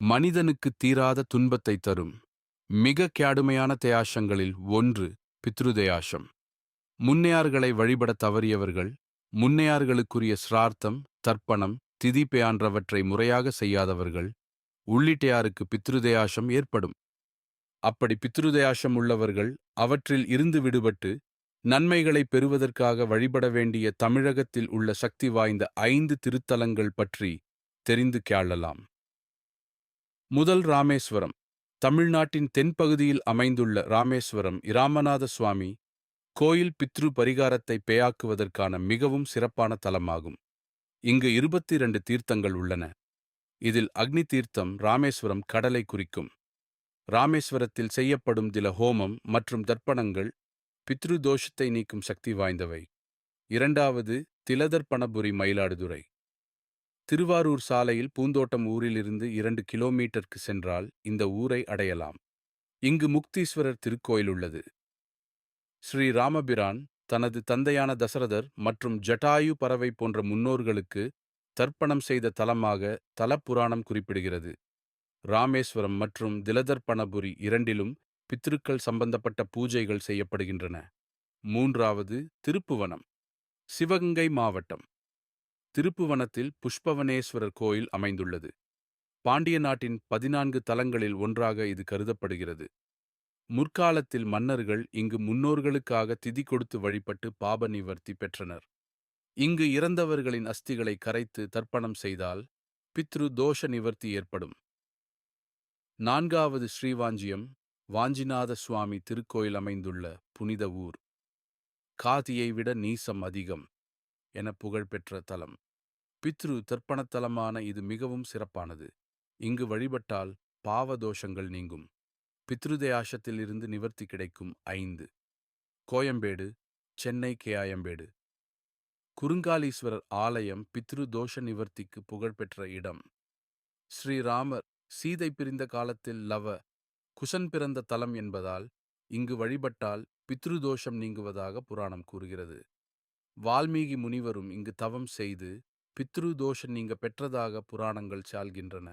மனிதனுக்கு தீராத துன்பத்தை தரும் மிக கடுமையான தயாசங்களில் ஒன்று பித்ருதயாசம். முன்னையார்களை வழிபட தவறியவர்கள், முன்னையார்களுக்குரிய சிரார்த்தம், தர்ப்பணம், திதி போன்றவற்றை முறையாக செய்யாதவர்கள் உள்ளிட்டையாருக்கு பித்ருதயாசம் ஏற்படும். அப்படி பித்ருதயாசம் உள்ளவர்கள் அவற்றில் இருந்து விடுபட்டு நன்மைகளை பெறுவதற்காக வழிபட வேண்டிய தமிழகத்தில் உள்ள சக்தி வாய்ந்த 5 திருத்தலங்கள் பற்றி தெரிந்து கேளலாம். முதல் ராமேஸ்வரம். தமிழ்நாட்டின் தென்பகுதியில் அமைந்துள்ள ராமேஸ்வரம் இராமநாத சுவாமி கோயில் பித்ரு பரிகாரத்தை பேயாக்குவதற்கான மிகவும் சிறப்பான தலமாகும். இங்கு 22 தீர்த்தங்கள் உள்ளன. இதில் அக்னி தீர்த்தம் ராமேஸ்வரம் கடலை குறிக்கும். ராமேஸ்வரத்தில் செய்யப்படும் தில ஹோமம் மற்றும் தர்ப்பணங்கள் பித்ரு தோஷத்தை நீக்கும் சக்தி வாய்ந்தவை. இரண்டாவது திலதர்ப்பணபுரி மயிலாடுதுறை. திருவாரூர் சாலையில் பூந்தோட்டம் ஊரிலிருந்து 2 கிலோமீட்டருக்கு சென்றால் இந்த ஊரை அடையலாம். இங்கு முக்தீஸ்வரர் திருக்கோயில் உள்ளது. ஸ்ரீ ராமபிரான் தனது தந்தையான தசரதர் மற்றும் ஜட்டாயு பறவை போன்ற முன்னோர்களுக்கு தர்ப்பணம் செய்த தலமாக தலப்புராணம் குறிப்பிடுகிறது. ராமேஸ்வரம் மற்றும் திலதர்ப்பணபுரி இரண்டிலும் பித்ருக்கள் சம்பந்தப்பட்ட பூஜைகள் செய்யப்படுகின்றன. மூன்றாவது திருப்புவனம். சிவகங்கை மாவட்டம். திருப்புவனத்தில் புஷ்பவனேஸ்வரர் கோயில் அமைந்துள்ளது. பாண்டிய நாட்டின் 14 தலங்களில் ஒன்றாக இது கருதப்படுகிறது. முற்காலத்தில் மன்னர்கள் இங்கு முன்னோர்களுக்காக திதி கொடுத்து வழிபட்டு பாப நிவர்த்தி பெற்றனர். இங்கு இறந்தவர்களின் அஸ்திகளை கரைத்து தர்ப்பணம் செய்தால் பித்ரு தோஷ நிவர்த்தி ஏற்படும். நான்காவது ஸ்ரீவாஞ்சியம். வாஞ்சிநாத சுவாமி திருக்கோயில் அமைந்துள்ள புனித ஊர். காதியை விட நீசம் அதிகம் என புகழ்பெற்ற தலம். பித்ரு தர்ப்பணத்தலமான இது மிகவும் சிறப்பானது. இங்கு வழிபட்டால் பாவதோஷங்கள் நீங்கும். பித்ருதயாசத்தில் இருந்து நிவர்த்தி கிடைக்கும். 5. கோயம்பேடு, சென்னை கேஆயம்பேடு. குறுங்காலீஸ்வரர் ஆலயம் பித்ரு தோஷ நிவர்த்திக்கு புகழ்பெற்ற இடம். ஸ்ரீராமர் சீதை பிரிந்த காலத்தில் குசன் பிறந்த தலம் என்பதால் இங்கு வழிபட்டால் பித்ருதோஷம் நீங்குவதாக புராணம் கூறுகிறது. வால்மீகி முனிவரும் இங்கு தவம் செய்து பித்ரு தோஷம் நீங்க பெற்றதாக புராணங்கள் சால்கின்றன.